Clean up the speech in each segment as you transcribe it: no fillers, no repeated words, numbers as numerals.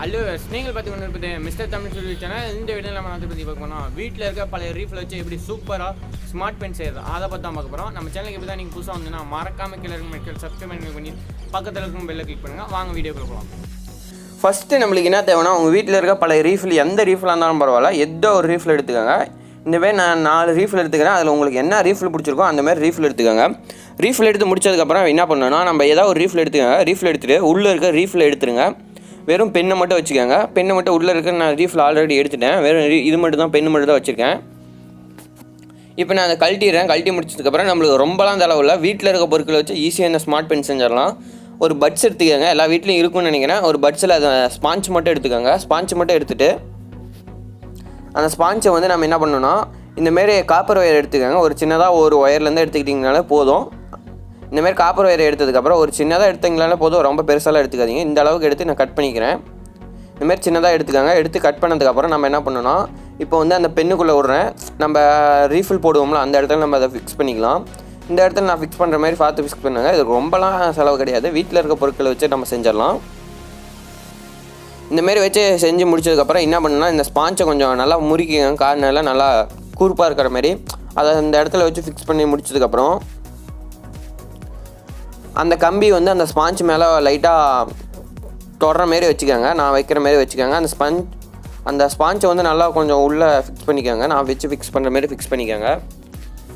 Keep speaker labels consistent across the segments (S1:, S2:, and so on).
S1: Hello நீங்கள் பார்த்து கொண்டு இருப்பது மிஸ்டர் தமிழ் சொல்லி சேனல். இந்த வீடியோவில் நம்ம அதை பற்றி பார்க்க போனோம். வீட்டில் இருக்க பழைய ரீஃபில் வச்சு எப்படி சூப்பராக ஸ்மார்ட் பென் செய்யறது அதை பற்றி தான் பார்க்க போகிறோம். நம்ம சேனலுக்கு எப்படி தான் நீங்கள் புதுசாக வந்துன்னா மறக்காமல் கீழே இருக்க சப்ஸ்கிரைப் பண்ணி பக்கத்தில் இருக்கும் பெல்லை கிளிக் பண்ணுங்கள். வாங்க வீடியோ போகலாம்.
S2: ஃபஸ்ட்டு நம்மளுக்கு என்ன தேவைன்னா, உங்கள் வீட்டில் இருக்க பழைய ரீஃபில் எந்த ரீஃபில் இருந்தாலும் பரவாயில்ல, எதோ ஒரு ரீஃபில் எடுத்துக்கோங்க. இந்தமாரி நான் 4 ரீஃபில் எடுத்துக்கிறேன். அதில் உங்களுக்கு என்ன ரீஃபில் பிடிச்சிருக்கோ அந்தமாதிரி ரீஃபில் எடுத்துக்கோங்க. ரீஃபில் எடுத்து முடிச்சதுக்கப்புறம் என்ன பண்ணணும்னா, நம்ம ஏதாவது ஒரு ரீஃபில் எடுத்துக்கோங்க. ரீஃபில் எடுத்துகிட்டு உள்ளே இருக்க ரீஃபில் எடுத்துருங்க. வெறும் பெண்ணை மட்டும் வச்சுக்கோங்க. பெண்ணை மட்டும் உள்ளே இருக்க நான் ரீஃபில் ஆல்ரெடி எடுத்துட்டேன். வெறும் இது மட்டும் தான், பெண்ணு மட்டும் தான் வச்சுருக்கேன். இப்போ நான் அதை கழட்டிடுறேன். கழட்டி முடிச்சதுக்கப்புறம் நம்மளுக்கு ரொம்பலாம் தலைவில்லை, வீட்டில் இருக்க பொருட்களை வச்சு ஈஸியாக இந்த ஸ்மார்ட் பென் செஞ்சிடலாம். ஒரு பட்ஸ் எடுத்துக்கோங்க. எல்லா வீட்லையும் இருக்குன்னு நினைக்கிறேன். ஒரு பட்ஸில் அதை ஸ்பாஞ்ச் மட்டும் எடுத்துக்கோங்க. ஸ்பாஞ்ச் மட்டும் எடுத்துகிட்டு அந்த ஸ்பாஞ்சை வந்து நம்ம என்ன பண்ணணும்னா, இந்தமாரி காப்பர் ஒயர் எடுத்துக்கோங்க. ஒரு சின்னதாக ஒரு ஒயர்லேருந்து எடுத்துக்கிட்டிங்கனாலே போதும். இந்தமாரி காப்பர் ஒயர் எடுத்ததுக்கப்புறம் ஒரு சின்னதாக எடுத்தீங்களாலே போதும், ரொம்ப பெருசாலாம் எடுத்துக்காதீங்க. இந்த அளவுக்கு எடுத்து நான் கட் பண்ணிக்கிறேன். இந்தமாரி சின்னதாக எடுத்துக்கோங்க. எடுத்து கட் பண்ணதுக்கப்புறம் நம்ம என்ன பண்ணணும்னா, இப்போ வந்து அந்த பெண்ணுக்குள்ளே விட்றேன். நம்ம ரீஃபில் போடுவோம்ல, அந்த இடத்துல நம்ம அதை ஃபிக்ஸ் பண்ணிக்கலாம். இந்த இடத்துல நான் ஃபிக்ஸ் பண்ணுற மாதிரி பார்த்து ஃபிக்ஸ் பண்ணுங்க. இது ரொம்பலாம் செலவு கிடையாது. வீட்டில் இருக்க பொருட்களை வச்சு நம்ம செஞ்சிடலாம். இந்தமாரி வச்சு செஞ்சு முடிச்சதுக்கப்புறம் என்ன பண்ணணும்னா, இந்த ஸ்பாஞ்சை கொஞ்சம் நல்லா முறுக்கிங்க. கார்னரில் நல்லா கூர்ப்பாக இருக்கிற மாதிரி அதை அந்த இடத்துல வச்சு ஃபிக்ஸ் பண்ணி முடிச்சதுக்கப்புறம் அந்த கம்பி வந்து அந்த ஸ்பாஞ்ச் மேலே லைட்டாக தொடர மாரி வச்சுக்கோங்க. நான் வைக்கிற மாரி வச்சுக்கோங்க. அந்த ஸ்பாஞ்சை வந்து நல்லா கொஞ்சம் உள்ளே ஃபிக்ஸ் பண்ணிக்கோங்க. நான் வச்சு ஃபிக்ஸ் பண்ணுற மாரி ஃபிக்ஸ் பண்ணிக்கோங்க.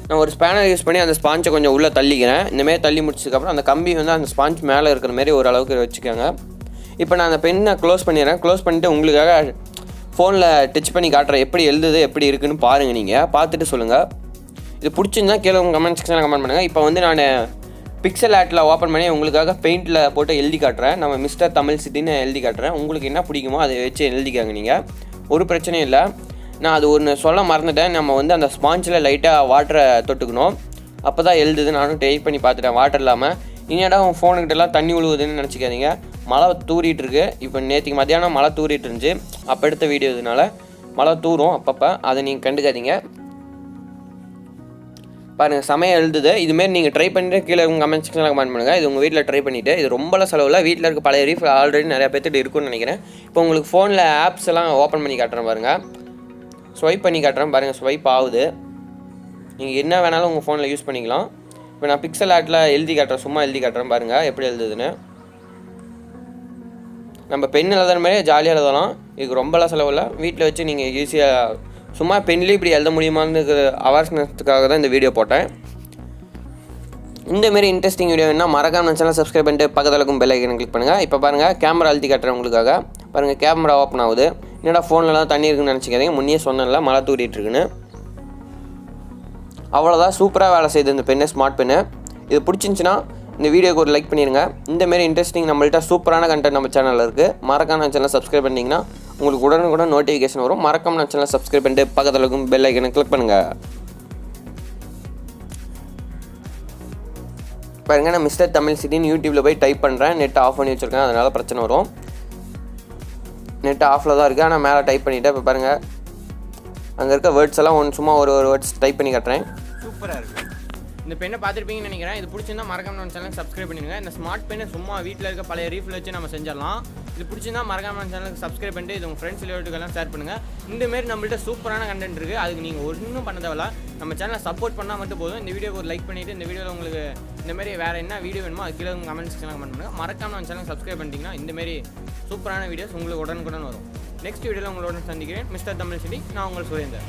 S2: நான் ஒரு ஸ்பேனர் யூஸ் பண்ணி அந்த ஸ்பாஞ்சை கொஞ்சம் உள்ளே தள்ளிக்கிறேன். இந்தமாரி தள்ளி முடிச்சதுக்கப்புறம் அந்த கம்பி வந்து அந்த ஸ்பாஞ்ச் மேலே இருக்கிற மாரி ஓரளவுக்கு வச்சுக்கோங்க. இப்போ நான் அந்த பெண்ணை க்ளோஸ் பண்ணிடுறேன். க்ளோஸ் பண்ணிவிட்டு உங்களுக்காக ஃபோனில் டச் பண்ணி காட்டுறேன். எப்படி எழுதுது, எப்படி இருக்குதுன்னு பாருங்கள். நீங்கள் பார்த்துட்டு சொல்லுங்கள். இது பிடிச்சிருந்தா கீழே உங்கள் கமெண்ட் செக்ஷனில் கமெண்ட் பண்ணுங்கள். இப்போ வந்து நான் பிக்சல் ஆர்ட்டில் ஓப்பன் பண்ணி உங்களுக்காக பெயிண்டில் போட்டு எழுதி காட்டுறேன். நம்ம மிஸ்டர் தமிழ் சிட்டின்னு எழுதி காட்டுறேன். உங்களுக்கு என்ன பிடிக்குமோ அதை வச்சு எழுதிக்காங்க. நீங்கள் ஒரு பிரச்சனையும் இல்லை. நான் அது ஒன்று சொல்ல மறந்துட்டேன். நம்ம வந்து அந்த ஸ்பாஞ்சில் லைட்டாக வாட்டரை தொட்டுக்கணும். அப்போ தான் எழுதுது. நானும் ட்ரை பண்ணி பார்த்துட்டேன் வாட்டர் இல்லாமல். இனியாடா உங்கள் ஃபோனுக்கிட்டலாம் தண்ணி விழுவுதுன்னு நினச்சிக்காதீங்க. மழை தூரிட்டு இருக்கு. இப்போ நேற்றுக்கு மத்தியானம் மழை தூரிட்டு இருந்துச்சு. அப்போ எடுத்த வீடியோ இதனால மழை தூரும் அப்பப்போ. அதை நீங்கள் கண்டுக்காதீங்க. பாருங்கள், சமையல் எழுதுது. இதுமாரி நீங்கள் ட்ரை பண்ணிட்டு கீழே உங்கள் கமெண்ட் செக்ஷனில் கமெண்ட் பண்ணுங்கள். இது உங்கள் வீட்டில் ட்ரை பண்ணிவிட்டு. இது ரொம்பலாம் செலவில் வீட்டில் இருக்க பழைய ரீஃபில் ஆல்ரெடி நிறையா பேர்த்துட்டு இருக்குன்னு நினைக்கிறேன். இப்போ உங்களுக்கு ஃபோனில் ஆப்ஸ் எல்லாம் ஓப்பன் பண்ணி காட்டுறேன் பாருங்கள். ஸ்வைப் பண்ணி காட்டுறேன் பாருங்கள். ஸ்வைப் ஆகுது. நீங்கள் என்ன வேணாலும் உங்கள் ஃபோனில் யூஸ் பண்ணிக்கலாம். இப்போ நான் பிக்சல் ஆர்ட்டில் எழுதி காட்டுறேன். சும்மா எழுதி காட்டுறேன் பாருங்கள் எப்படி எழுதுதுன்னு. நம்ம பென் எழுதுற மாதிரியே ஜாலியாக எழுதலாம். இதுக்கு ரொம்பலாம் செலவில்லை. வீட்டில் வச்சு நீங்கள் ஈஸியாக சும்மா பென்லேயும் இப்படி எழுத முடியுமான்னு அவேர்னஸ்க்காக தான் இந்த வீடியோ போட்டேன். இந்தமாரி இன்ட்ரெஸ்டிங் வீடியோ வேணால் மறக்காம சேனல் சப்ஸ்கிரைப் பண்ணிட்டு பக்கத்தில் இருக்கும் பெல் ஐக்கனை கிளிக் பண்ணுங்கள். இப்போ பாருங்கள், கேமரா அழுத்தி காட்டுறேன் உங்களுக்காக. பாருங்கள், கேமரா ஓப்பன் ஆகுது. என்னடா ஃபோன்லலாம் தண்ணி இருக்குன்னு நினச்சிக்காதீங்க. முன்னே சொன்னேன்ல மழை தூரிட்டு இருக்குன்னு. அவ்வளோதான், சூப்பராக வேலை செய்யுது இந்த பெண்ணு, ஸ்மார்ட் பெண்ணு. இது பிடிச்சிருந்துச்சின்னா இந்த வீடியோக்கு ஒரு லைக் பண்ணிடுங்க. இந்தமாரி இன்ட்ரெஸ்டிங் நம்மள்கிட்ட சூப்பரான கண்டென்ட் நம்ம சேனலில் இருக்குது. மறக்காம சேனலை சப்ஸ்கிரைப் பண்ணிங்கன்னா உங்களுக்கு உடனுக்குடன் நோட்டிஃபிகேஷன் வரும். மறக்காம சேனலை சப்ஸ்கிரைப் பண்ணிட்டு பக்கத்தில் இருக்கும் பெல் ஐக்கனை கிளிக் பண்ணுங்கள். பாருங்கள், நான் மிஸ்டர் தமிழ் சிட்டின்னு யூடியூப்பில் போய் டைப் பண்ணுறேன். நெட் ஆஃப் பண்ணி வச்சுருக்கேன், அதனால் பிரச்சனை வரும். நெட் ஆஃபில் தான் இருக்குது, ஆனால் மேலே டைப் பண்ணிவிட்டேன். இப்போ பாருங்கள், அங்கே இருக்க வேர்ட்ஸ் எல்லாம் சும்மா ஒரு வேர்ட்ஸ் டைப் பண்ணி காட்டுறேன்.
S1: சூப்பராக இருக்குது. இந்த பெண்ணை பார்த்துருப்பீங்கன்னு நினைக்கிறேன். இது பிடிச்சிருந்தா மறக்காம நம்ம சேனல் சப்ஸ்கிரைப் பண்ணிடுங்க. இந்த ஸ்மார்ட் பெண்ணை சும்மா வீட்டில் இருக்க பழைய ரீஃபில் வச்சு நம்ம செஞ்சிடலாம். இது பிடிச்சிருந்தா மறக்காம நம்ம சேனலுக்கு சப்ஸ்கிரைப் பண்ணிட்டு இது உங்கள் ஃப்ரெண்ட்ஸ் ரிலேட்டிவ்க்கெல்லாம் ஷேர் பண்ணுங்கள். இந்தமாரி நம்மள்ட்ட சூப்பரான கண்டென்ட் இருக்குது. அதுக்கு நீங்கள் ஒன்றும் பண்ண தேவையில்ல. நம்ம சேனலை சப்போர்ட் பண்ணால் மட்டும் போதும். இந்த வீடியோக்கு ஒரு லைக் பண்ணிவிட்டு இந்த வீடியோவில் உங்களுக்கு இந்தமாரி வேறு என்ன வீடியோ வேணுமோ அது கீழே உங்கள் கமெண்ட் செக்ஷனில் கமெண்ட் பண்ணுங்கள். மறக்காம நம்ம சேனல் சப்ஸ்கிரைப் பண்ணிட்டீங்கன்னா இந்தமாரி சூப்பரான வீடியோஸ் உங்களுக்கு உடனுக்குடன் வரும். நெக்ஸ்ட் வீடியோவில் உங்களோட சந்திக்கிறேன். Mister Tamil city. நான் உங்கள் சுரேந்தர்.